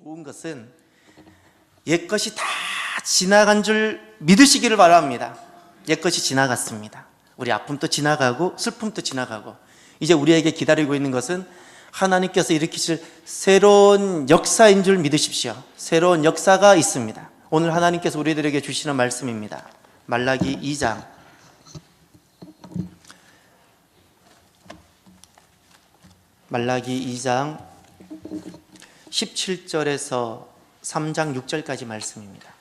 좋은 것은 옛것이 다 지나간 줄 믿으시기를 바랍니다. 옛것이 지나갔습니다. 우리 아픔도 지나가고 슬픔도 지나가고 이제 우리에게 기다리고 있는 것은 하나님께서 일으키실 새로운 역사인 줄 믿으십시오. 새로운 역사가 있습니다. 오늘 하나님께서 우리들에게 주시는 말씀입니다. 말라기 2장 17절에서 3장 6절까지 말씀입니다.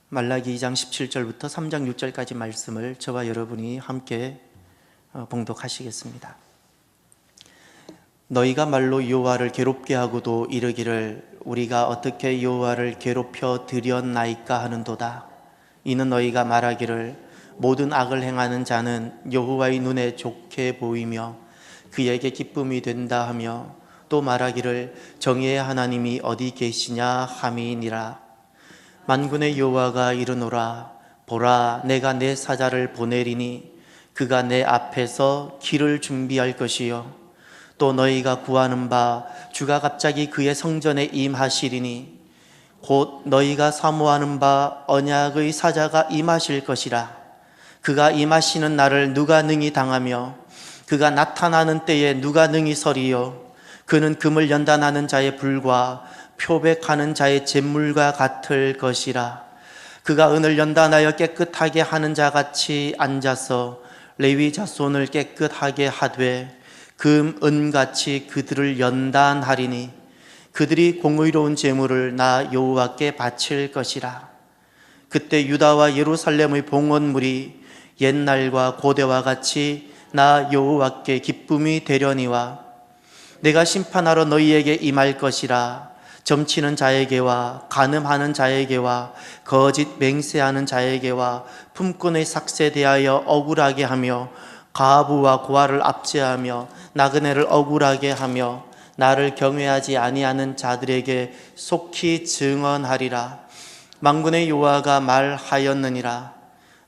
말라기 2장 17절부터 3장 6절까지 말씀을 저와 여러분이 함께 봉독하시겠습니다. 너희가 말로 여호와를 괴롭게 하고도 이르기를 우리가 어떻게 여호와를 괴롭혀 드렸나이까 하는도다. 이는 너희가 말하기를 모든 악을 행하는 자는 여호와의 눈에 좋게 보이며 그에게 기쁨이 된다 하며 또 말하기를 정의의 하나님이 어디 계시냐 함이니라. 만군의 여호와가 이르노라. 보라, 내가 내 사자를 보내리니 그가 내 앞에서 길을 준비할 것이요 또 너희가 구하는 바 주가 갑자기 그의 성전에 임하시리니 곧 너희가 사모하는 바 언약의 사자가 임하실 것이라. 그가 임하시는 날을 누가 능히 당하며 그가 나타나는 때에 누가 능히 서리요. 그는 금을 연단하는 자의 불과 표백하는 자의 잿물과 같을 것이라. 그가 은을 연단하여 깨끗하게 하는 자같이 앉아서 레위 자손을 깨끗하게 하되 금, 은같이 그들을 연단하리니 그들이 공의로운 제물을 나 여호와께 바칠 것이라. 그때 유다와 예루살렘의 봉헌물이 옛날과 고대와 같이 나 여호와께 기쁨이 되려니와 내가 심판하러 너희에게 임할 것이라. 점치는 자에게와 간음하는 자에게와 거짓 맹세하는 자에게와 품꾼의 삭세 대하여 억울하게 하며 과부와 고아를 압제하며 나그네를 억울하게 하며 나를 경외하지 아니하는 자들에게 속히 증언하리라. 만군의 여호와가 말하였느니라.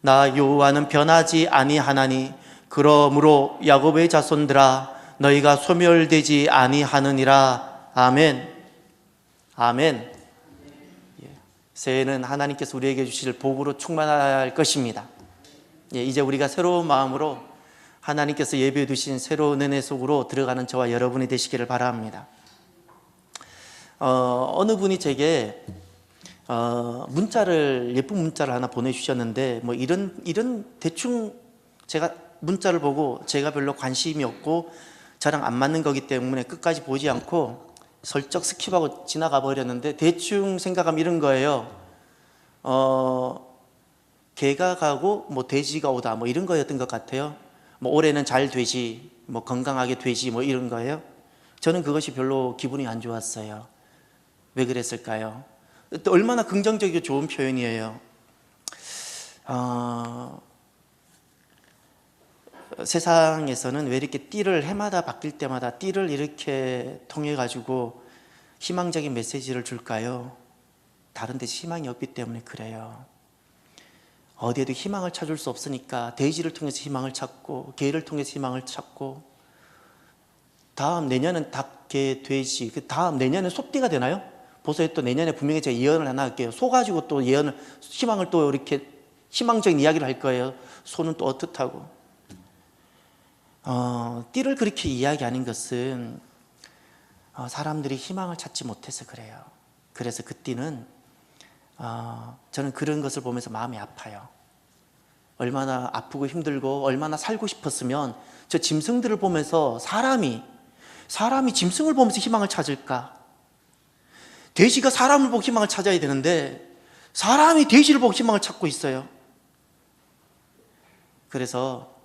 나 여호와는 변하지 아니하나니 그러므로 야곱의 자손들아 너희가 소멸되지 아니하느니라. 아멘. 아멘. 새해는 하나님께서 우리에게 주실 복으로 충만할 것입니다. 이제 우리가 새로운 마음으로 하나님께서 예비해 두신 새로운 은혜 속으로 들어가는 저와 여러분이 되시기를 바랍니다. 어느 분이 제게 문자를 예쁜 문자를 하나 보내주셨는데 뭐 이런 대충 제가 문자를 보고 제가 별로 관심이 없고 저랑 안 맞는 거기 때문에 끝까지 보지 않고 슬쩍 스킵하고 지나가 버렸는데 대충 생각하면 이런 거예요. 개가 가고 뭐 돼지가 오다 뭐 이런 거였던 것 같아요. 뭐 올해는 잘 되지, 뭐 건강하게 되지 뭐 이런 거예요. 저는 그것이 별로 기분이 안 좋았어요. 왜 그랬을까요? 또 얼마나 긍정적이고 좋은 표현이에요. 세상에서는 왜 이렇게 띠를 해마다 바뀔 때마다 띠를 이렇게 통해 가지고 희망적인 메시지를 줄까요? 다른 데서 희망이 없기 때문에 그래요. 어디에도 희망을 찾을 수 없으니까 돼지를 통해서 희망을 찾고 개를 통해서 희망을 찾고 다음 내년은 닭, 개, 돼지 그 다음 내년은 소띠가 되나요? 보세요. 또 내년에 분명히 제가 예언을 하나 할게요. 소 가지고 또 예언을 희망을 또 이렇게 희망적인 이야기를 할 거예요. 소는 또 어떻다고. 띠를 그렇게 이야기하는 것은 사람들이 희망을 찾지 못해서 그래요. 그래서 그 띠는 저는 그런 것을 보면서 마음이 아파요. 얼마나 아프고 힘들고 얼마나 살고 싶었으면 저 짐승들을 보면서 사람이 짐승을 보면서 희망을 찾을까? 돼지가 사람을 보고 희망을 찾아야 되는데 사람이 돼지를 보고 희망을 찾고 있어요. 그래서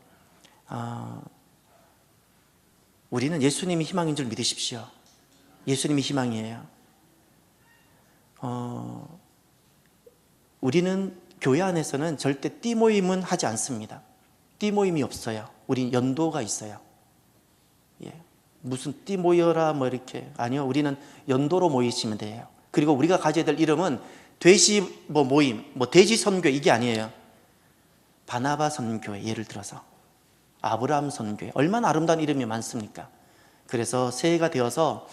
우리는 예수님이 희망인 줄 믿으십시오. 예수님이 희망이에요. 우리는 교회 안에서는 절대 띠 모임은 하지 않습니다. 띠 모임이 없어요. 우린 연도가 있어요. 무슨 띠 모여라 뭐 이렇게 아니요. 우리는 연도로 모이시면 돼요. 그리고 우리가 가져야 될 이름은 돼지 뭐 모임, 뭐 돼지 선교 이게 아니에요. 바나바 선교회, 예를 들어서 아브라함 선교회, 얼마나 아름다운 이름이 많습니까? 그래서 새해가 되어서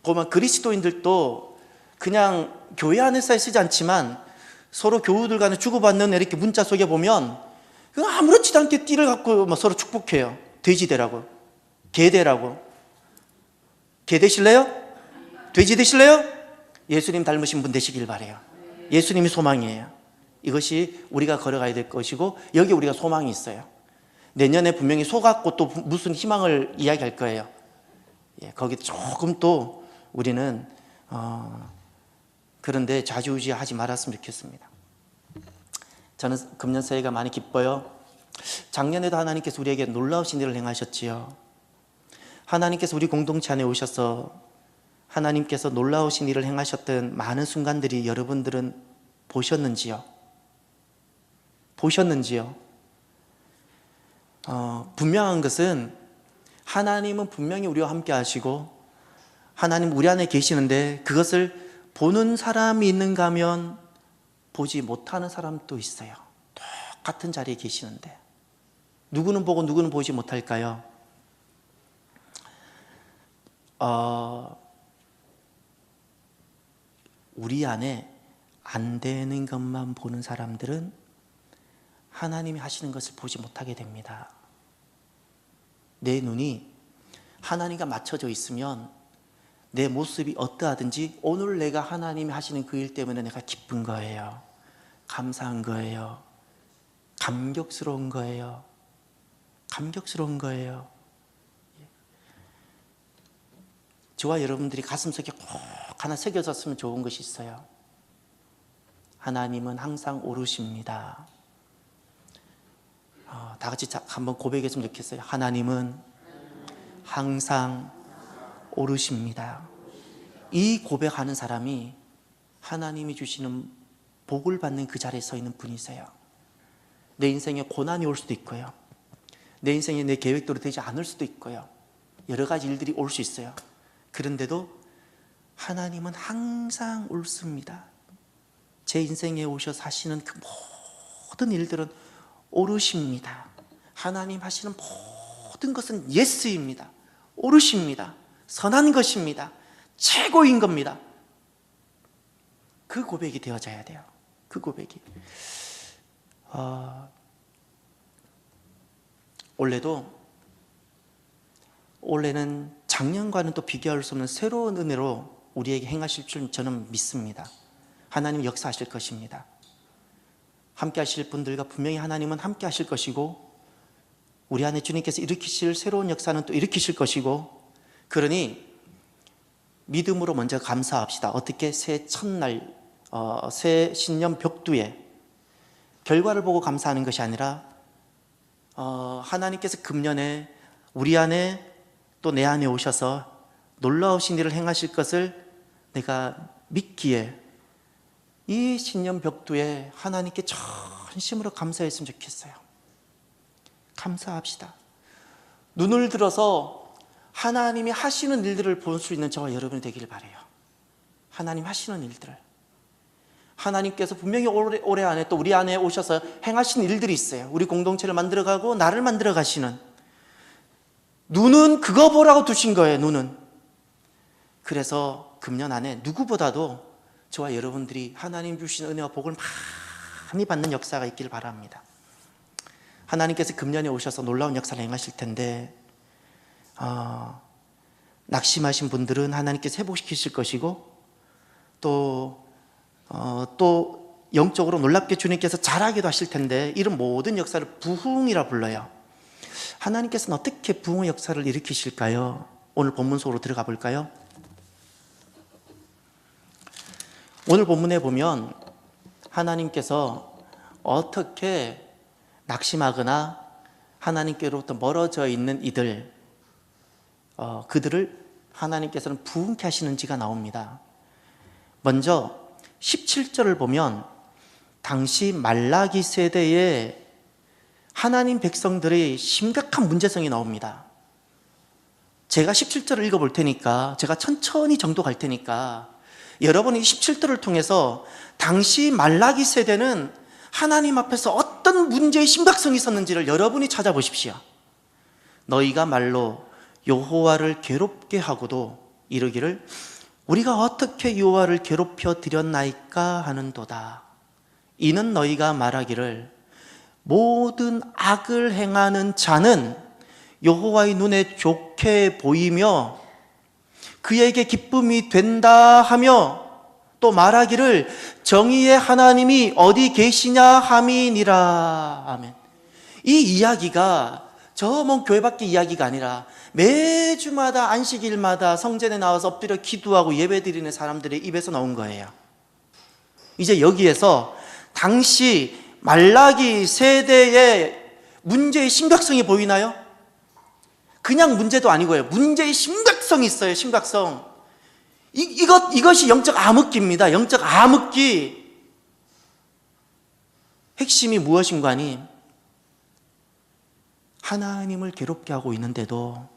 보면 그리스도인들도 그냥 교회 안에서 쓰지 않지만 서로 교우들 간에 주고받는 이렇게 문자 속에 보면 아무렇지도 않게 띠를 갖고 서로 축복해요. 돼지 되라고, 개 되라고. 개 되실래요? 돼지 되실래요? 예수님 닮으신 분 되시길 바래요. 예수님이 소망이에요. 이것이 우리가 걸어가야 될 것이고, 여기 우리가 소망이 있어요. 내년에 분명히 소갖고 또 무슨 희망을 이야기할 거예요. 거기 조금 또 우리는 그런데 좌지우지하지 말았으면 좋겠습니다. 저는 금년 새해가 많이 기뻐요. 작년에도 하나님께서 우리에게 놀라우신 일을 행하셨지요. 하나님께서 우리 공동체 안에 오셔서 하나님께서 놀라우신 일을 행하셨던 많은 순간들이 여러분들은 보셨는지요? 보셨는지요? 분명한 것은 하나님은 분명히 우리와 함께 하시고 하나님 우리 안에 계시는데, 그것을 보는 사람이 있는가 하면 보지 못하는 사람도 있어요. 똑같은 자리에 계시는데 누구는 보고 누구는 보지 못할까요? 우리 안에 안 되는 것만 보는 사람들은 하나님이 하시는 것을 보지 못하게 됩니다. 내 눈이 하나님과 맞춰져 있으면 내 모습이 어떠하든지 오늘 내가 하나님이 하시는 그 일 때문에 내가 기쁜 거예요. 감사한 거예요. 감격스러운 거예요. 감격스러운 거예요. 저와 여러분들이 가슴속에 꼭 하나 새겨졌으면 좋은 것이 있어요. 하나님은 항상 오르십니다. 다 같이 한번 고백했으면 좋겠어요. 하나님은 항상 오르십니다. 이 고백하는 사람이 하나님이 주시는 복을 받는 그 자리에 서 있는 분이세요. 내 인생에 고난이 올 수도 있고요. 내 인생에 내 계획대로 되지 않을 수도 있고요. 여러 가지 일들이 올 수 있어요. 그런데도 하나님은 항상 옳습니다. 제 인생에 오셔서 하시는 그 모든 일들은 오르십니다. 하나님 하시는 모든 것은 예스입니다. 오르십니다. 선한 것입니다. 최고인 겁니다. 그 고백이 되어져야 돼요. 그 고백이. 올해는 작년과는 또 비교할 수 없는 새로운 은혜로 우리에게 행하실 줄 저는 믿습니다. 하나님 역사하실 것입니다. 함께 하실 분들과 분명히 하나님은 함께 하실 것이고, 우리 안에 주님께서 일으키실 새로운 역사는 또 일으키실 것이고, 그러니 믿음으로 먼저 감사합시다. 어떻게 새 첫날, 새 신년 벽두에 결과를 보고 감사하는 것이 아니라 하나님께서 금년에 우리 안에 또 내 안에 오셔서 놀라우신 일을 행하실 것을 내가 믿기에 이 신년 벽두에 하나님께 전심으로 감사했으면 좋겠어요. 감사합시다. 눈을 들어서 하나님이 하시는 일들을 볼 수 있는 저와 여러분이 되길 바라요. 하나님 하시는 일들을. 하나님께서 분명히 올해 안에 또 우리 안에 오셔서 행하신 일들이 있어요. 우리 공동체를 만들어가고 나를 만들어 가시는. 눈은 그거 보라고 두신 거예요. 눈은. 그래서 금년 안에 누구보다도 저와 여러분들이 하나님 주신 은혜와 복을 많이 받는 역사가 있길 바랍니다. 하나님께서 금년에 오셔서 놀라운 역사를 행하실 텐데 낙심하신 분들은 하나님께서 회복시키실 것이고, 또 영적으로 놀랍게 주님께서 잘하기도 하실 텐데, 이런 모든 역사를 부흥이라 불러요. 하나님께서는 어떻게 부흥의 역사를 일으키실까요? 오늘 본문 속으로 들어가 볼까요? 오늘 본문에 보면 하나님께서 어떻게 낙심하거나 하나님께로부터 멀어져 있는 이들, 그들을 하나님께서는 부흥케 하시는지가 나옵니다. 먼저 17절을 보면 당시 말라기 세대에 하나님 백성들의 심각한 문제성이 나옵니다. 제가 17절을 읽어볼 테니까, 제가 천천히 정도 갈 테니까 여러분이 17절을 통해서 당시 말라기 세대는 하나님 앞에서 어떤 문제의 심각성이 있었는지를 여러분이 찾아보십시오. 너희가 말로 여호와를 괴롭게 하고도 이르기를 우리가 어떻게 여호와를 괴롭혀 드렸나이까 하는도다. 이는 너희가 말하기를 모든 악을 행하는 자는 여호와의 눈에 좋게 보이며 그에게 기쁨이 된다 하며 또 말하기를 정의의 하나님이 어디 계시냐 함이니라. 아멘. 이 이야기가 저 먼 교회 밖의 이야기가 아니라 매주마다 안식일마다 성전에 나와서 엎드려 기도하고 예배드리는 사람들의 입에서 나온 거예요. 이제 여기에서 당시 말라기 세대의 문제의 심각성이 보이나요? 그냥 문제도 아니고요. 문제의 심각성이 있어요. 심각성. 이것이 영적 암흑기입니다. 영적 암흑기. 핵심이 무엇인가 하니 하나님을 괴롭게 하고 있는데도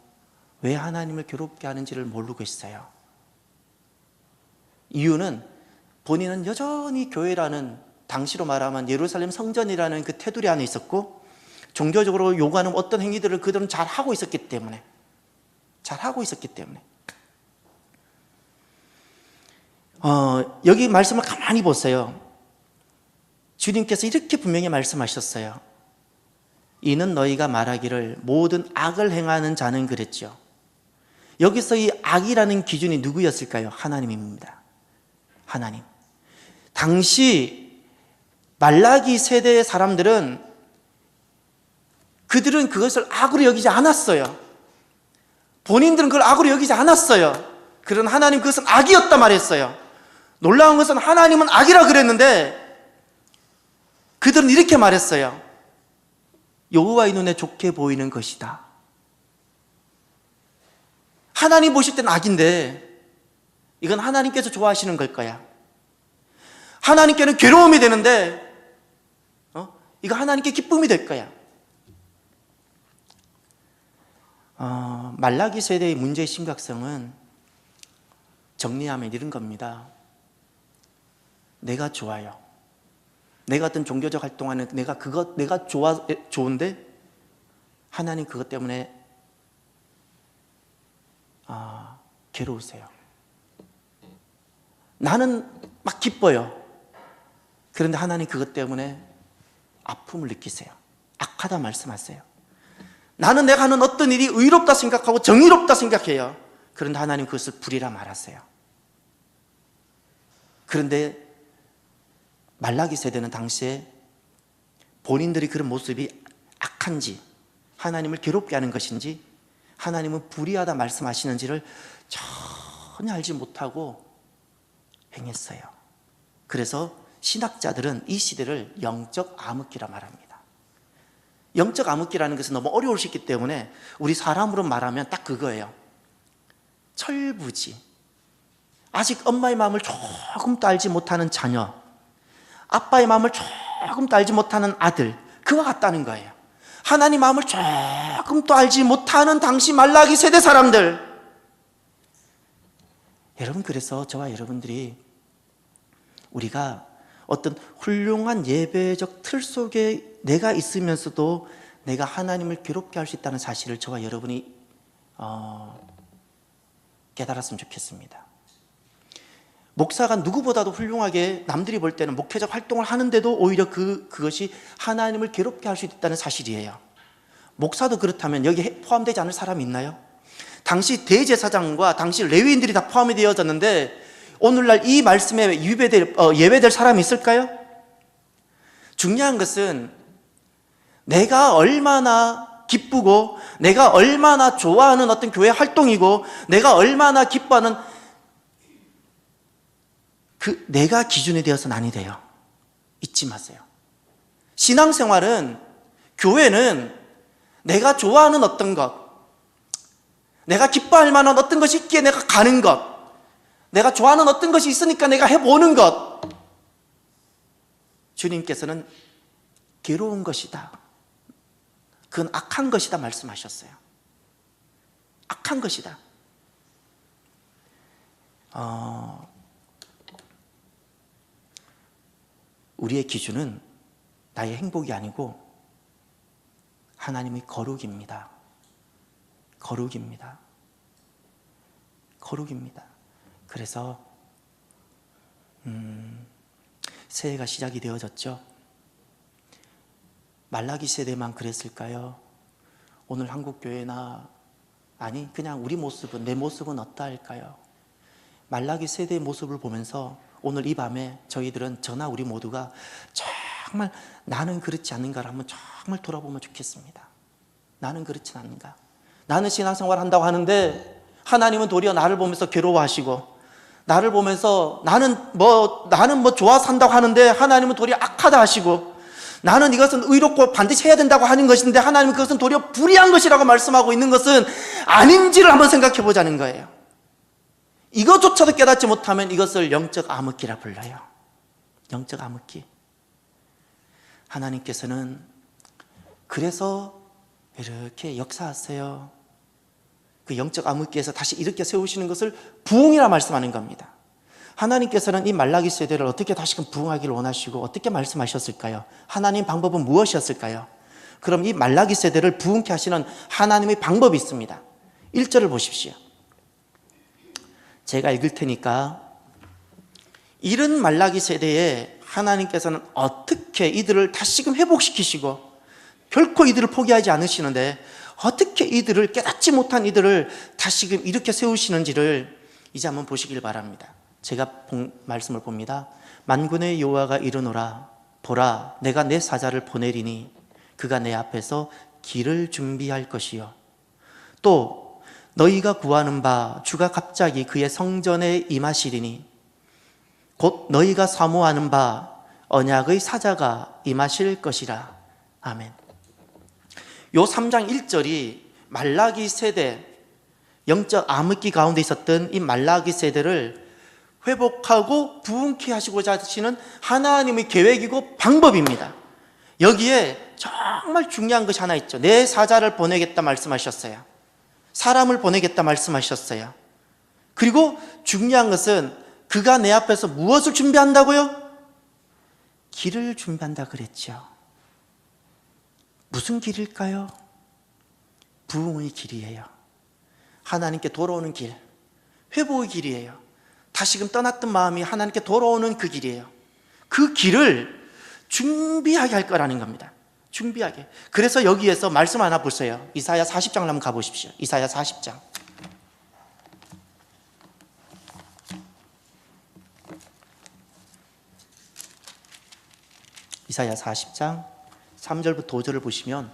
왜 하나님을 괴롭게 하는지를 모르고 있어요. 이유는 본인은 여전히 교회라는, 당시로 말하면 예루살렘 성전이라는 그 테두리 안에 있었고 종교적으로 요구하는 어떤 행위들을 그들은 잘 하고 있었기 때문에 여기 말씀을 가만히 보세요. 주님께서 이렇게 분명히 말씀하셨어요. 이는 너희가 말하기를 모든 악을 행하는 자는 그랬죠. 여기서 이 악이라는 기준이 누구였을까요? 하나님입니다. 하나님. 당시 말라기 세대의 사람들은 그들은 그것을 악으로 여기지 않았어요. 본인들은 그걸 악으로 여기지 않았어요. 그런 하나님 그것은 악이었다 말했어요. 놀라운 것은 하나님은 악이라 그랬는데 그들은 이렇게 말했어요. 여호와의 눈에 좋게 보이는 것이다. 하나님 보실 때는 악인데 이건 하나님께서 좋아하시는 걸 거야. 하나님께는 괴로움이 되는데 이거 하나님께 기쁨이 될 거야. 말라기 세대의 문제의 심각성은 정리하면 이런 겁니다. 내가 좋아요. 내가 어떤 종교적 활동하는 내가 좋은데 하나님 그것 때문에 괴로우세요. 나는 막 기뻐요. 그런데 하나님 그것 때문에 아픔을 느끼세요. 악하다 말씀하세요. 나는 내가 하는 어떤 일이 의롭다 생각하고 정의롭다 생각해요. 그런데 하나님 그것을 불이라 말하세요. 그런데 말라기 세대는 당시에 본인들이 그런 모습이 악한지 하나님을 괴롭게 하는 것인지 하나님은 불의하다 말씀하시는지를 전혀 알지 못하고 행했어요. 그래서 신학자들은 이 시대를 영적 암흑기라 말합니다. 영적 암흑기라는 것은 너무 어려울 수 있기 때문에 우리 사람으로 말하면 딱 그거예요. 철부지. 아직 엄마의 마음을 조금도 알지 못하는 자녀, 아빠의 마음을 조금도 알지 못하는 아들, 그와 같다는 거예요. 하나님 마음을 조금도 알지 못하는 당시 말라기 세대 사람들. 여러분, 그래서 저와 여러분들이 우리가 어떤 훌륭한 예배적 틀 속에 내가 있으면서도 내가 하나님을 괴롭게 할 수 있다는 사실을 저와 여러분이 깨달았으면 좋겠습니다. 목사가 누구보다도 훌륭하게 남들이 볼 때는 목회적 활동을 하는데도 오히려 그것이 하나님을 괴롭게 할 수 있다는 사실이에요. 목사도 그렇다면 여기 포함되지 않을 사람이 있나요? 당시 대제사장과 당시 레위인들이 다 포함이 되어졌는데 오늘날 이 말씀에 예배될 사람이 있을까요? 중요한 것은 내가 얼마나 기쁘고 내가 얼마나 좋아하는 어떤 교회 활동이고 내가 얼마나 기뻐하는 내가 기준이 되어서는 아니 돼요. 잊지 마세요. 신앙생활은, 교회는 내가 좋아하는 어떤 것, 내가 기뻐할 만한 어떤 것이 있기에 내가 가는 것, 내가 좋아하는 어떤 것이 있으니까 내가 해보는 것, 주님께서는 괴로운 것이다, 그건 악한 것이다 말씀하셨어요. 악한 것이다. 우리의 기준은 나의 행복이 아니고 하나님의 거룩입니다. 거룩입니다. 거룩입니다. 그래서 새해가 시작이 되어졌죠. 말라기 세대만 그랬을까요? 오늘 한국교회나 아니 그냥 우리 모습은, 내 모습은 어떠할까요? 말라기 세대의 모습을 보면서 오늘 이 밤에 저희들은 저나 우리 모두가 정말 나는 그렇지 않는가를 한번 정말 돌아보면 좋겠습니다. 나는 그렇지 않은가? 나는 신앙생활 한다고 하는데 하나님은 도리어 나를 보면서 괴로워하시고, 나를 보면서 나는 뭐 좋아 산다고 하는데 하나님은 도리어 악하다 하시고, 나는 이것은 의롭고 반드시 해야 된다고 하는 것인데 하나님은 그것은 도리어 불의한 것이라고 말씀하고 있는 것은 아닌지를 한번 생각해 보자는 거예요. 이것조차도 깨닫지 못하면 이것을 영적 암흑기라 불러요. 영적 암흑기. 하나님께서는 그래서 이렇게 역사하세요. 그 영적 암흑기에서 다시 일으켜 세우시는 것을 부흥이라 말씀하는 겁니다. 하나님께서는 이 말라기 세대를 어떻게 다시금 부흥하기를 원하시고 어떻게 말씀하셨을까요? 하나님 방법은 무엇이었을까요? 그럼 이 말라기 세대를 부흥케 하시는 하나님의 방법이 있습니다. 1절을 보십시오. 제가 읽을 테니까, 이런 말라기 세대에 하나님께서는 어떻게 이들을 다시금 회복시키시고 결코 이들을 포기하지 않으시는데 어떻게 이들을, 깨닫지 못한 이들을 다시금 일으켜 세우시는지를 이제 한번 보시길 바랍니다. 제가 말씀을 봅니다. 만군의 여호와가 이르노라, 보라 내가 내 사자를 보내리니 그가 내 앞에서 길을 준비할 것이요, 또 너희가 구하는 바 주가 갑자기 그의 성전에 임하시리니 곧 너희가 사모하는 바 언약의 사자가 임하실 것이라. 아멘. 요 3장 1절이 말라기 세대, 영적 암흑기 가운데 있었던 이 말라기 세대를 회복하고 부흥케 하시고자 하시는 하나님의 계획이고 방법입니다. 여기에 정말 중요한 것이 하나 있죠. 내 사자를 보내겠다 말씀하셨어요. 사람을 보내겠다 말씀하셨어요. 그리고 중요한 것은 그가 내 앞에서 무엇을 준비한다고요? 길을 준비한다 그랬죠. 무슨 길일까요? 부흥의 길이에요. 하나님께 돌아오는 길, 회복의 길이에요. 다시금 떠났던 마음이 하나님께 돌아오는 그 길이에요. 그 길을 준비하게 할 거라는 겁니다. 준비하게. 그래서 여기에서 말씀 하나 보세요. 이사야 40장을 한번 가보십시오. 이사야 40장. 이사야 40장 3절부터 5절을 보시면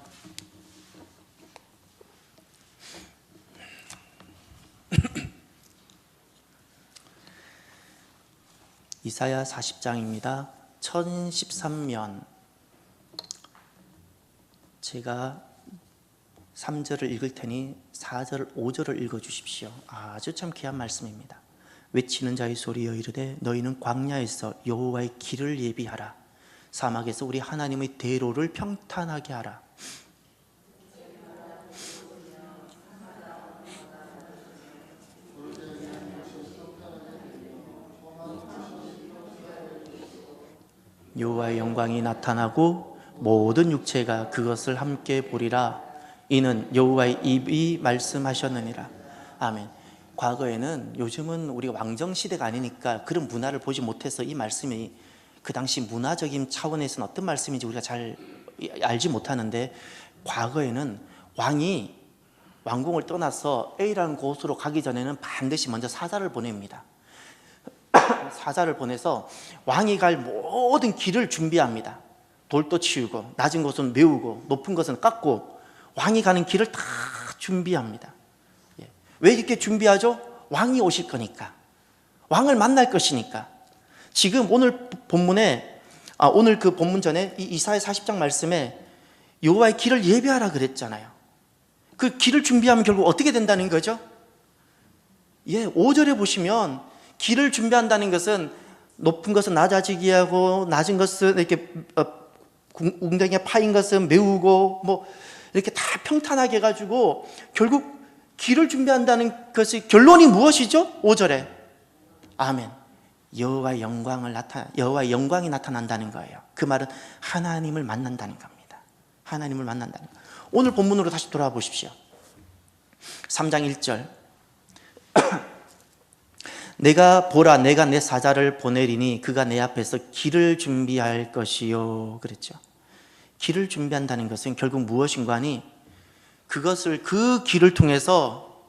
이사야 40장입니다. 1013면 제가 3절을 읽을 테니 4절, 5절을 읽어주십시오. 아주 참 귀한 말씀입니다. 외치는 자의 소리여 이르되 너희는 광야에서 여호와의 길을 예비하라. 사막에서 우리 하나님의 대로를 평탄하게 하라. 여호와의 영광이 나타나고 모든 육체가 그것을 함께 보리라. 이는 여호와의 입이 말씀하셨느니라. 아멘. 과거에는, 요즘은 우리가 왕정시대가 아니니까 그런 문화를 보지 못해서 이 말씀이 그 당시 문화적인 차원에서는 어떤 말씀인지 우리가 잘 알지 못하는데, 과거에는 왕이 왕궁을 떠나서 A라는 곳으로 가기 전에는 반드시 먼저 사자를 보냅니다. 사자를 보내서 왕이 갈 모든 길을 준비합니다. 돌도 치우고, 낮은 곳은 메우고, 높은 것은 깎고, 왕이 가는 길을 다 준비합니다. 왜 이렇게 준비하죠? 왕이 오실 거니까, 왕을 만날 것이니까. 지금 오늘 본문에, 오늘 그 본문 전에 이 이사야 40장 말씀에 여호와의 길을 예비하라 그랬잖아요. 그 길을 준비하면 결국 어떻게 된다는 거죠? 5절에 보시면 길을 준비한다는 것은 높은 것은 낮아지게 하고, 낮은 것은 이렇게 웅덩이에 파인 것은 메우고, 뭐 이렇게 다 평탄하게 해가지고 결국 길을 준비한다는 것이 결론이 무엇이죠? 5절에 아멘, 여호와의 영광이 나타난다는 거예요. 그 말은 하나님을 만난다는 겁니다. 하나님을 만난다는 거. 오늘 본문으로 다시 돌아와 보십시오. 3장 1절. 보라 내가 내 사자를 보내리니 그가 내 앞에서 길을 준비할 것이요 그랬죠. 길을 준비한다는 것은 결국 무엇인가 하니 그 길을 통해서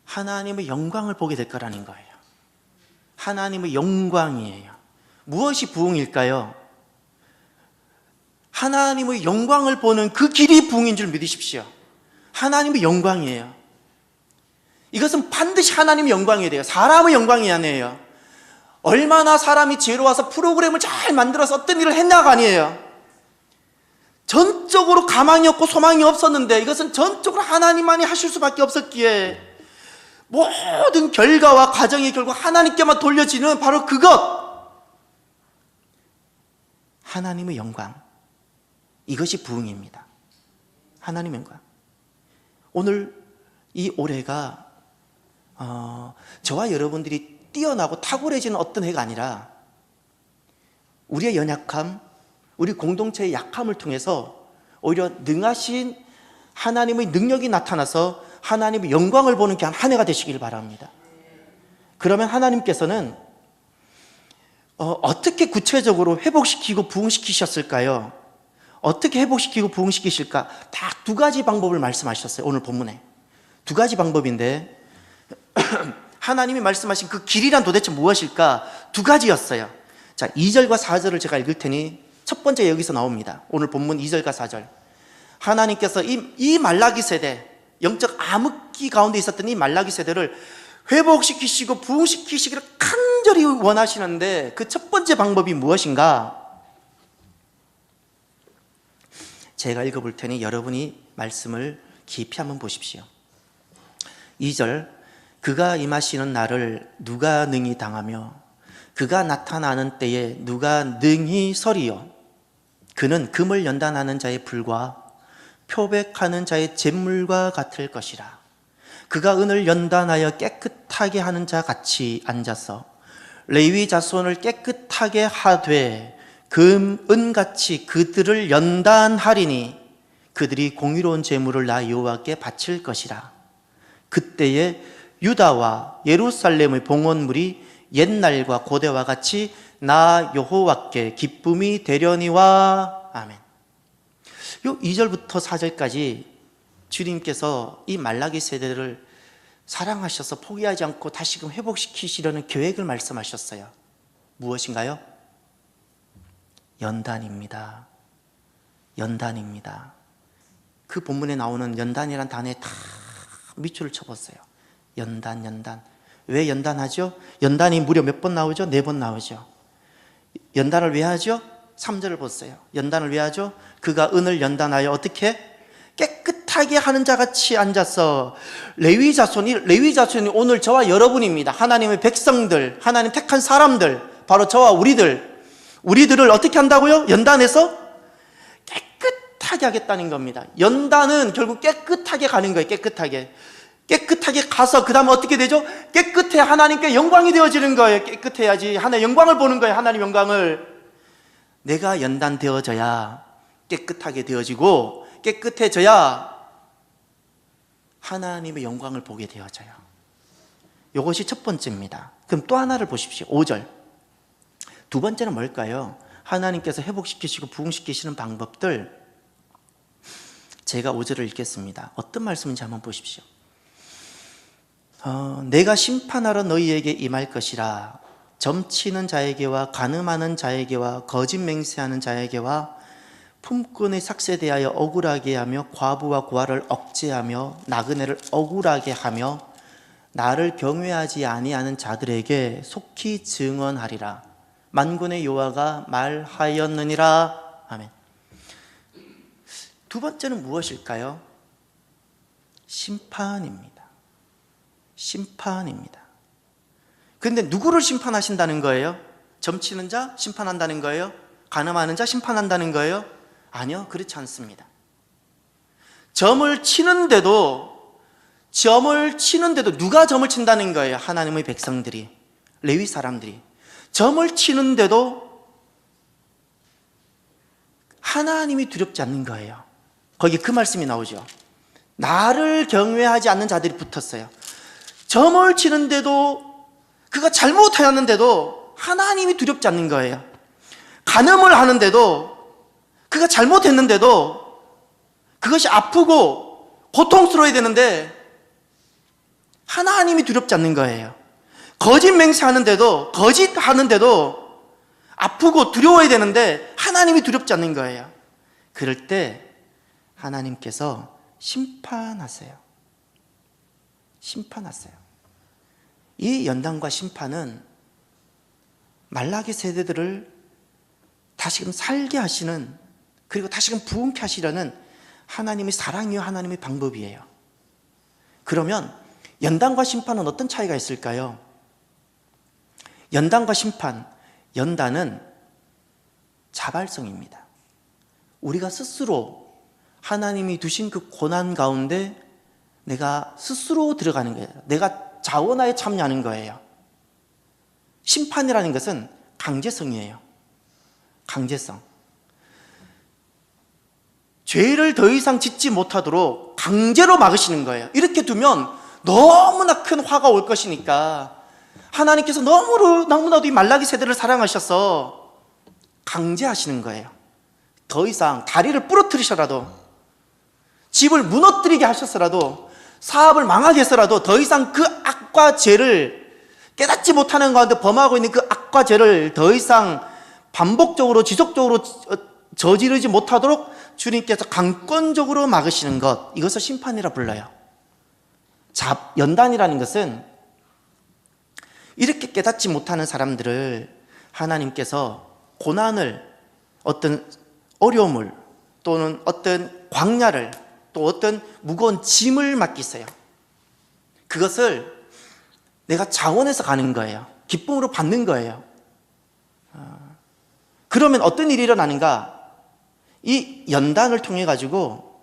하나님의 영광을 보게 될 거라는 거예요. 하나님의 영광이에요. 무엇이 부흥일까요? 하나님의 영광을 보는 그 길이 부흥인 줄 믿으십시오. 하나님의 영광이에요. 이것은 반드시 하나님의 영광이 돼요. 사람의 영광이 아니에요. 얼마나 사람이 지혜로워서 프로그램을 잘 만들어서 어떤 일을 했냐가 아니에요. 전적으로 가망이 없고 소망이 없었는데 이것은 전적으로 하나님만이 하실 수밖에 없었기에 모든 결과와 과정이 결국 하나님께만 돌려지는 바로 그것, 하나님의 영광, 이것이 부흥입니다. 하나님의 영광. 오늘 이 올해가 저와 여러분들이 뛰어나고 탁월해지는 어떤 해가 아니라 우리의 연약함, 우리 공동체의 약함을 통해서 오히려 능하신 하나님의 능력이 나타나서 하나님의 영광을 보는 한 해가 되시길 바랍니다. 그러면 하나님께서는 어떻게 구체적으로 회복시키고 부흥시키셨을까요? 어떻게 회복시키고 부흥시키실까? 딱 두 가지 방법을 말씀하셨어요. 오늘 본문에 두 가지 방법인데 하나님이 말씀하신 그 길이란 도대체 무엇일까? 두 가지였어요. 자, 2절과 4절을 제가 읽을 테니 첫 번째 여기서 나옵니다. 오늘 본문 2절과 4절. 하나님께서 이 말라기 세대, 영적 암흑기 가운데 있었던 이 말라기 세대를 회복시키시고 부흥시키시기를 간절히 원하시는데 그 첫 번째 방법이 무엇인가? 제가 읽어볼 테니 여러분이 말씀을 깊이 한번 보십시오. 2절. 그가 임하시는 날을 누가 능히 당하며 그가 나타나는 때에 누가 능히 서리요. 그는 금을 연단하는 자의 불과 표백하는 자의 잿물과 같을 것이라. 그가 은을 연단하여 깨끗하게 하는 자 같이 앉아서 레위 자손을 깨끗하게 하되 금, 은같이 그들을 연단하리니 그들이 공의로운 제물을 나 여호와께 바칠 것이라. 그때에 유다와 예루살렘의 봉헌물이 옛날과 고대와 같이 나 여호와께 기쁨이 되려니와. 아멘. 요 2절부터 4절까지 주님께서 이 말라기 세대를 사랑하셔서 포기하지 않고 다시금 회복시키시려는 계획을 말씀하셨어요. 무엇인가요? 연단입니다. 연단입니다. 그 본문에 나오는 연단이란 단어에 다 밑줄을 쳐봤어요. 연단. 왜 연단하죠? 연단이 무려 몇 번 나오죠? 4번 나오죠. 연단을 왜 하죠? 3절을 보세요. 연단을 왜 하죠? 그가 은을 연단하여 어떻게? 깨끗하게 하는 자 같이 앉아서 레위 자손이 오늘 저와 여러분입니다. 하나님의 백성들, 하나님 택한 사람들, 바로 저와 우리들을 어떻게 한다고요? 연단해서 깨끗하게 하겠다는 겁니다. 연단은 결국 깨끗하게 가는 거예요. 깨끗하게 가서 그 다음에 어떻게 되죠? 깨끗해 하나님께 영광이 되어지는 거예요. 깨끗해야지 하나님의 영광을 보는 거예요. 하나님 영광을. 내가 연단되어져야 깨끗하게 되어지고 깨끗해져야 하나님의 영광을 보게 되어져요. 이것이 첫 번째입니다. 그럼 또 하나를 보십시오. 5절. 두 번째는 뭘까요? 하나님께서 회복시키시고 부흥시키시는 방법들. 제가 5절을 읽겠습니다. 어떤 말씀인지 한번 보십시오. 내가 심판하러 너희에게 임할 것이라. 점치는 자에게와 간음하는 자에게와 거짓 맹세하는 자에게와 품꾼의 삭세대하여 억울하게 하며 과부와 고아를 억제하며 나그네를 억울하게 하며 나를 경외하지 아니하는 자들에게 속히 증언하리라. 만군의 여호와가 말하였느니라. 아멘. 두 번째는 무엇일까요? 심판입니다. 그런데 누구를 심판하신다는 거예요? 점치는 자 심판한다는 거예요? 간음하는 자 심판한다는 거예요? 아니요, 그렇지 않습니다. 점을 치는데도 누가 점을 친다는 거예요? 하나님의 백성들이, 레위 사람들이. 점을 치는데도 하나님이 두렵지 않는 거예요. 거기 그 말씀이 나오죠. 나를 경외하지 않는 자들이 붙었어요. 점을 치는데도, 그가 잘못하였는데도 하나님이 두렵지 않는 거예요. 간음을 하는데도, 그가 잘못했는데도 그것이 아프고 고통스러워야 되는데 하나님이 두렵지 않는 거예요. 거짓 맹세하는데도, 거짓하는데도 아프고 두려워야 되는데 하나님이 두렵지 않는 거예요. 그럴 때 하나님께서 심판하세요. 심판하세요. 이 연단과 심판은 말라기 세대들을 다시금 살게 하시는, 그리고 다시금 부흥케 하시려는 하나님의 사랑이요, 하나님의 방법이에요. 그러면 연단과 심판은 어떤 차이가 있을까요? 연단과 심판, 연단은 자발성입니다. 우리가 스스로 하나님이 두신 그 고난 가운데 내가 스스로 들어가는 거예요. 내가 자원하에 참여하는 거예요. 심판이라는 것은 강제성이에요. 강제성. 죄를 더 이상 짓지 못하도록 강제로 막으시는 거예요. 이렇게 두면 너무나 큰 화가 올 것이니까 하나님께서 너무나도 이 말라기 세대를 사랑하셔서 강제하시는 거예요. 더 이상 다리를 부러뜨리셔라도, 집을 무너뜨리게 하셨어라도, 사업을 망하게 해서라도 더 이상 그 악과 죄를 깨닫지 못하는 가운데 범하고 있는 그 악과 죄를 더 이상 반복적으로 지속적으로 저지르지 못하도록 주님께서 강권적으로 막으시는 것, 이것을 심판이라 불러요. 연단이라는 것은 이렇게 깨닫지 못하는 사람들을 하나님께서 고난을, 어떤 어려움을, 또는 어떤 광야를, 또 어떤 무거운 짐을 맡기세요. 그것을 내가 자원해서 가는 거예요. 기쁨으로 받는 거예요. 그러면 어떤 일이 일어나는가? 이 연단을 통해 가지고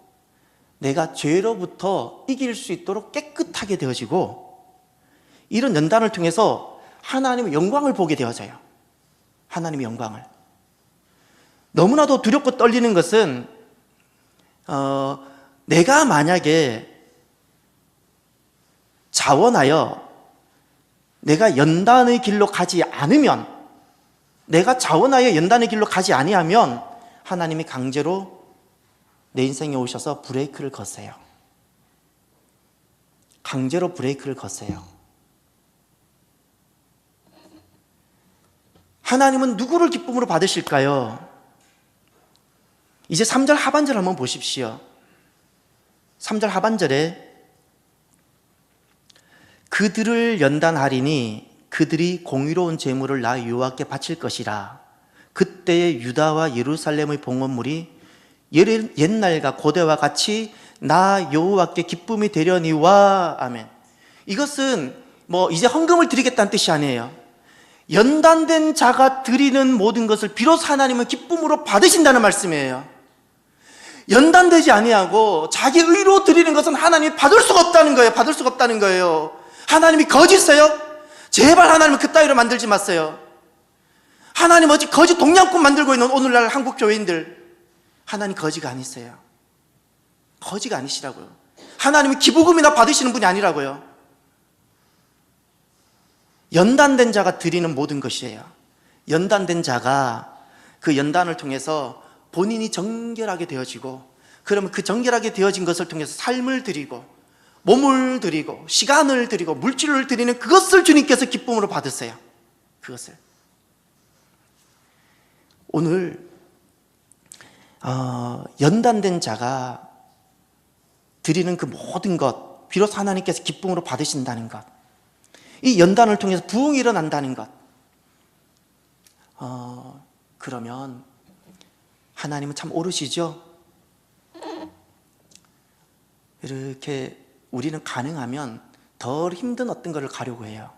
내가 죄로부터 이길 수 있도록 깨끗하게 되어지고, 이런 연단을 통해서 하나님의 영광을 보게 되어져요. 하나님의 영광을. 너무나도 두렵고 떨리는 것은 내가 만약에 자원하여 내가 연단의 길로 가지 않으면, 내가 자원하여 연단의 길로 가지 아니하면 하나님이 강제로 내 인생에 오셔서 브레이크를 거세요. 강제로 브레이크를 거세요. 하나님은 누구를 기쁨으로 받으실까요? 이제 3절 하반절 한번 보십시오. 3절 하반절에 그들을 연단하리니 그들이 공의로운 제물을 나 여호와께 바칠 것이라. 그때의 유다와 예루살렘의 봉헌물이 옛날과 고대와 같이 나 여호와께 기쁨이 되려니와. 아멘. 이것은 이제 헌금을 드리겠다는 뜻이 아니에요. 연단된 자가 드리는 모든 것을 비로소 하나님은 기쁨으로 받으신다는 말씀이에요. 연단되지 아니하고 자기 의로 드리는 것은 하나님이 받을 수가 없다는 거예요. 받을 수가 없다는 거예요. 하나님이 거짓이세요? 제발 하나님은 그따위로 만들지 마세요. 하나님 어찌 거짓 동양꾼 만들고 있는 오늘날 한국 교회인들, 하나님 거지가 아니세요. 거지가 아니시라고요. 하나님이 기부금이나 받으시는 분이 아니라고요. 연단된 자가 드리는 모든 것이에요. 연단된 자가 그 연단을 통해서 본인이 정결하게 되어지고, 그러면 그 정결하게 되어진 것을 통해서 삶을 드리고, 몸을 드리고, 시간을 드리고, 물질을 드리는 그것을 주님께서 기쁨으로 받으세요. 그것을. 오늘 연단된 자가 드리는 그 모든 것, 비로소 하나님께서 기쁨으로 받으신다는 것, 이 연단을 통해서 부흥이 일어난다는 것, 그러면 하나님은 참 오르시죠? 이렇게 우리는 가능하면 덜 힘든 어떤 것을 가려고 해요.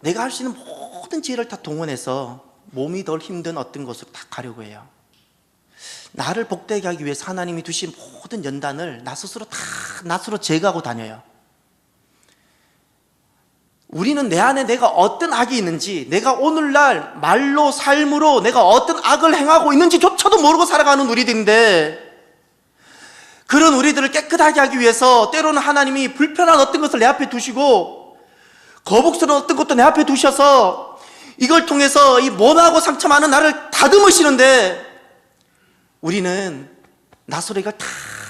내가 할 수 있는 모든 지혜를 다 동원해서 몸이 덜 힘든 어떤 것을 다 가려고 해요. 나를 복되게 하기 위해서 하나님이 두신 모든 연단을 나 스스로 다 제거하고 다녀요. 우리는 내 안에 내가 어떤 악이 있는지, 내가 오늘날 말로 삶으로 내가 어떤 악을 행하고 있는지조차도 모르고 살아가는 우리들인데, 그런 우리들을 깨끗하게 하기 위해서 때로는 하나님이 불편한 어떤 것을 내 앞에 두시고 거북스러운 어떤 것도 내 앞에 두셔서 이걸 통해서 이 모나고 상처 많은 나를 다듬으시는데, 우리는 나서로 이걸 다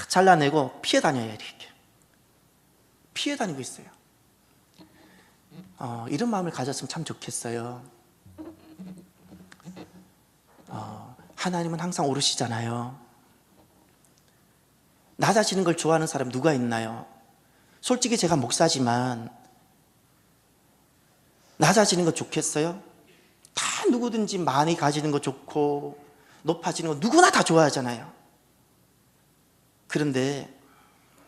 잘라내고 피해 다녀야 돼. 이렇게 피해 다니고 있어요. 이런 마음을 가졌으면 참 좋겠어요. 하나님은 항상 오르시잖아요. 낮아지는 걸 좋아하는 사람 누가 있나요? 솔직히 제가 목사지만 낮아지는 거 좋겠어요? 다 누구든지 많이 가지는 거 좋고 높아지는 거 누구나 다 좋아하잖아요. 그런데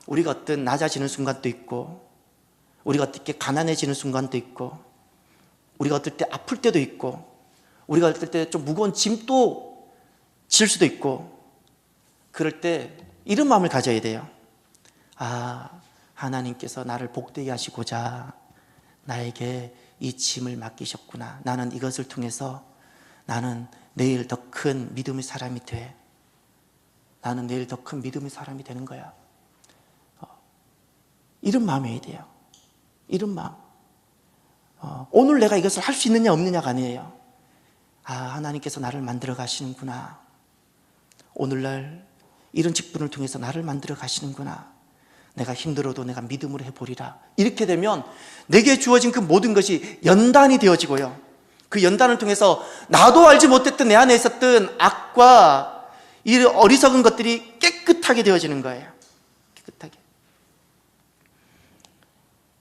우리가 어떤 낮아지는 순간도 있고, 우리가 어떻게 가난해지는 순간도 있고, 우리가 어떨 때 아플 때도 있고, 우리가 어떨 때 좀 무거운 짐도 질 수도 있고, 그럴 때 이런 마음을 가져야 돼요. 하나님께서 나를 복되게 하시고자 나에게 이 짐을 맡기셨구나. 나는 이것을 통해서 나는 내일 더 큰 믿음의 사람이 돼. 나는 내일 더 큰 믿음의 사람이 되는 거야. 이런 마음이어야 돼요. 이런 마음. 오늘 내가 이것을 할 수 있느냐 없느냐가 아니에요. 하나님께서 나를 만들어 가시는구나. 오늘날 이런 직분을 통해서 나를 만들어 가시는구나. 내가 힘들어도 내가 믿음으로 해보리라. 이렇게 되면 내게 주어진 그 모든 것이 연단이 되어지고요, 그 연단을 통해서 나도 알지 못했던 내 안에 있었던 악과 이 어리석은 것들이 깨끗하게 되어지는 거예요. 깨끗하게.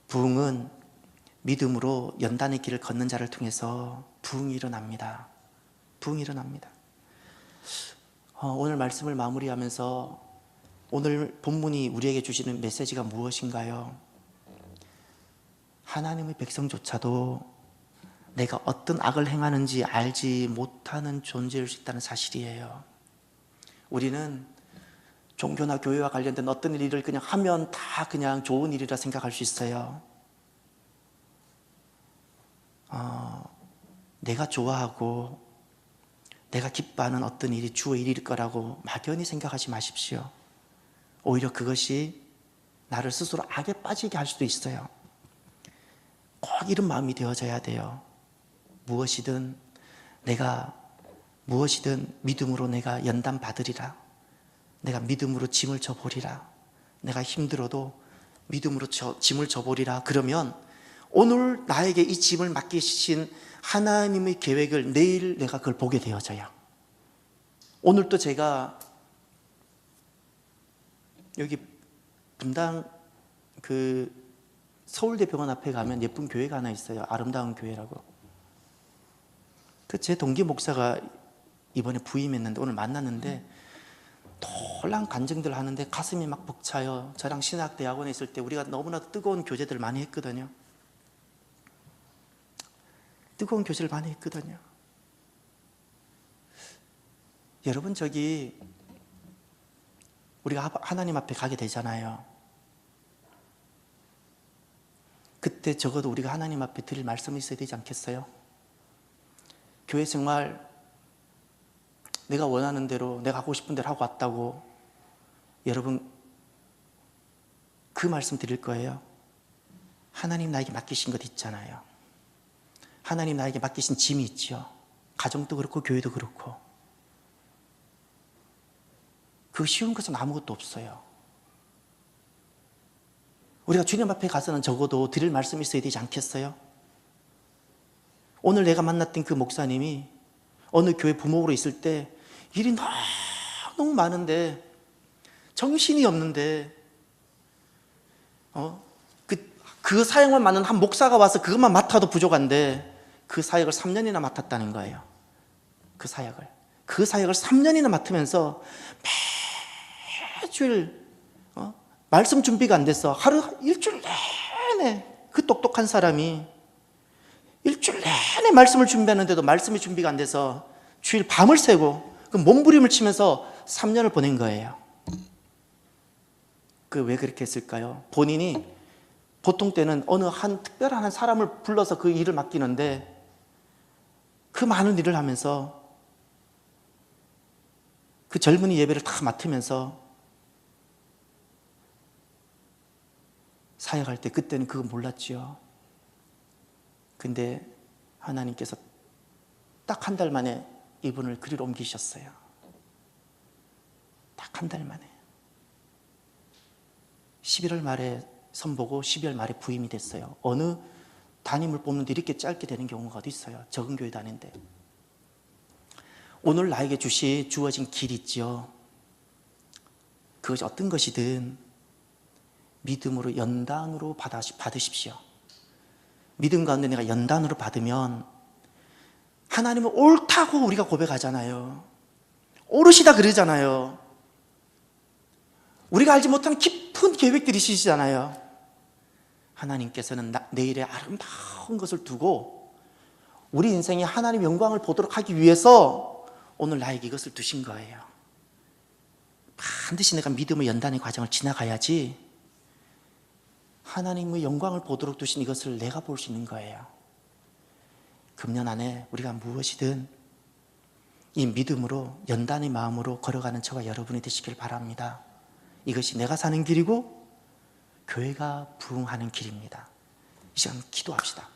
부흥은 믿음으로 연단의 길을 걷는 자를 통해서 부흥이 일어납니다. 부흥이 일어납니다. 오늘 말씀을 마무리하면서 오늘 본문이 우리에게 주시는 메시지가 무엇인가요? 하나님의 백성조차도 내가 어떤 악을 행하는지 알지 못하는 존재일 수 있다는 사실이에요. 우리는 종교나 교회와 관련된 어떤 일을 그냥 하면 다 그냥 좋은 일이라 생각할 수 있어요. 내가 좋아하고 내가 기뻐하는 어떤 일이 주의 일일 거라고 막연히 생각하지 마십시오. 오히려 그것이 나를 스스로 악에 빠지게 할 수도 있어요. 꼭 이런 마음이 되어져야 돼요. 무엇이든 믿음으로 내가 연단 받으리라. 내가 믿음으로 짐을 져보리라. 내가 힘들어도 믿음으로 짐을 져보리라. 그러면 오늘 나에게 이 짐을 맡기신 하나님의 계획을 내일 내가 그걸 보게 되어져요. 오늘 또 제가 여기 분당 그 서울대병원 앞에 가면 예쁜 교회가 하나 있어요. 아름다운 교회라고. 그 제 동기 목사가 이번에 부임했는데 오늘 만났는데 놀란 간증들 하는데 가슴이 막 벅차요. 저랑 신학대학원에 있을 때 우리가 너무나도 뜨거운 교제들 많이 했거든요. 뜨거운 교제를 많이 했거든요. 여러분, 저기 우리가 하나님 앞에 가게 되잖아요. 그때 적어도 우리가 하나님 앞에 드릴 말씀이 있어야 되지 않겠어요? 교회 생활 내가 원하는 대로 내가 하고 싶은 대로 하고 왔다고 여러분 그 말씀 드릴 거예요. 하나님 나에게 맡기신 것 있잖아요. 하나님 나에게 맡기신 짐이 있죠. 가정도 그렇고 교회도 그렇고. 그 쉬운 것은 아무것도 없어요. 우리가 주님 앞에 가서는 적어도 드릴 말씀이 있어야 되지 않겠어요? 오늘 내가 만났던 그 목사님이 어느 교회 부목으로 있을 때 일이 너무 많은데 정신이 없는데 그 사역만 맡는 한 목사가 와서 그것만 맡아도 부족한데 그 사역을 3년이나 맡았다는 거예요. 그 사역을 3년이나 맡으면서 매주일 말씀 준비가 안 돼서 일주일 내내 그 똑똑한 사람이 일주일 내내 말씀을 준비하는데도 말씀이 준비가 안 돼서 주일 밤을 새고 그 몸부림을 치면서 3년을 보낸 거예요. 그 왜 그렇게 했을까요? 본인이 보통 때는 어느 한 특별한 한 사람을 불러서 그 일을 맡기는데 그 많은 일을 하면서 그 젊은이 예배를 다 맡으면서 사역할 때 그때는 그거 몰랐지요. 근데 하나님께서 딱 한 달 만에 이분을 그리로 옮기셨어요. 딱 한 달 만에. 11월 말에 선보고 12월 말에 부임이 됐어요. 어느 담임을 뽑는데 이렇게 짧게 되는 경우가 어디 있어요? 적은 교회 다니는데. 오늘 나에게 주어진 길이 있죠. 그것이 어떤 것이든 믿음으로 연단으로 받으십시오. 믿음 가운데 내가 연단으로 받으면 하나님은 옳다고 우리가 고백하잖아요. 옳으시다 그러잖아요. 우리가 알지 못하는 깊은 계획들이 있으시잖아요. 하나님께서는 내일의 아름다운 것을 두고 우리 인생에 하나님 영광을 보도록 하기 위해서 오늘 나에게 이것을 두신 거예요. 반드시 내가 믿음의 연단의 과정을 지나가야지 하나님의 영광을 보도록 두신 이것을 내가 볼 수 있는 거예요. 금년 안에 우리가 무엇이든 이 믿음으로 연단의 마음으로 걸어가는 저와 여러분이 되시길 바랍니다. 이것이 내가 사는 길이고 교회가 부흥하는 길입니다. 이 시간 기도합시다.